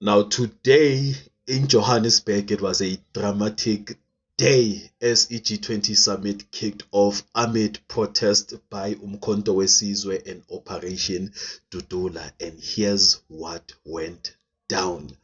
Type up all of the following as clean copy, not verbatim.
Now, today in Johannesburg, it was a dramatic day as the G20 summit kicked off amid protest by Umkhonto weSizwe and Operation Dudula. And here's what went down.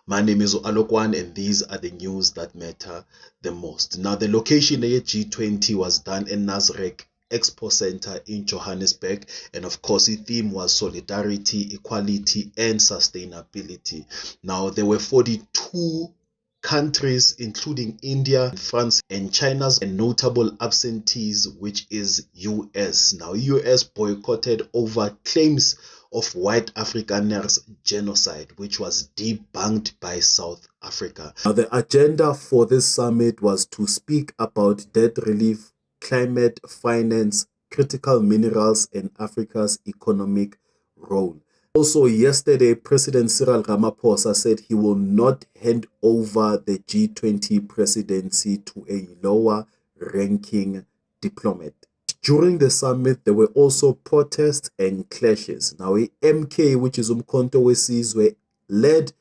My name is Alokwan, and these are the news that matter the most. Now, the location of G20 was done in Nasrec Expo Center in Johannesburg, and of course the theme was solidarity, equality and sustainability. Now there were 42 countries including India, France and China's and notable absentees, which is US. Now US boycotted over claims of white Afrikaners genocide, which was debunked by South Africa. Now the agenda for this summit was to speak about debt relief, climate finance, critical minerals, and Africa's economic role. Also, yesterday, President Cyril Ramaphosa said he will not hand over the G20 presidency to a lower ranking diplomat. During the summit, there were also protests and clashes. Now, MK, which is Umkhonto weSizwe, led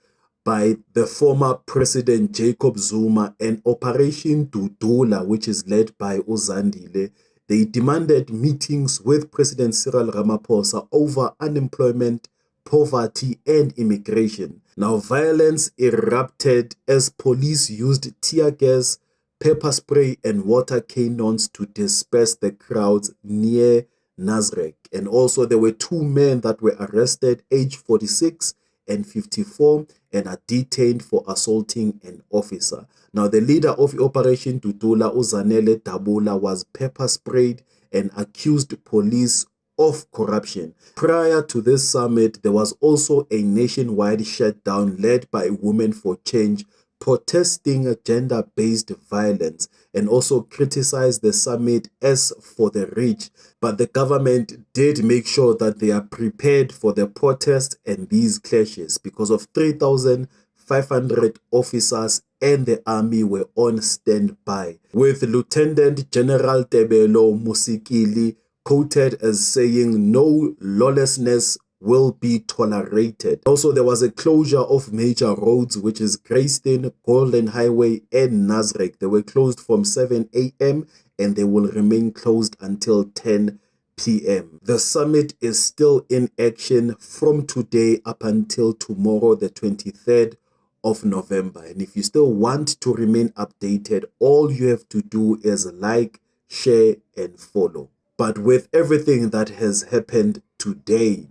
by the former President Jacob Zuma, and Operation Dudula, which is led by Uzandile, they demanded meetings with President Cyril Ramaphosa over unemployment, poverty, and immigration. Now, violence erupted as police used tear gas, pepper spray, and water cannons to disperse the crowds near Nasrec. And also, there were two men that were arrested, aged 46 and 54, and are detained for assaulting an officer. Now, the leader of Operation Dudula, Uzanele Dabula, was pepper sprayed and accused police of corruption. Prior to this summit, there was also a nationwide shutdown led by Women for Change, protesting gender-based violence, and also criticized the summit as for the rich. But the government did make sure that they are prepared for the protest and these clashes because of 3,500 officers and the army were on standby, with Lieutenant General Tebelo Musikili quoted as saying no lawlessness will be tolerated. Also, there was a closure of major roads, which is Greystone, Golden Highway, and Nasrec. They were closed from 7 a.m. and they will remain closed until 10 p.m. The summit is still in action from today up until tomorrow, the 23rd of November. And if you still want to remain updated, all you have to do is like, share, and follow. But with everything that has happened today,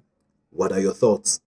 what are your thoughts?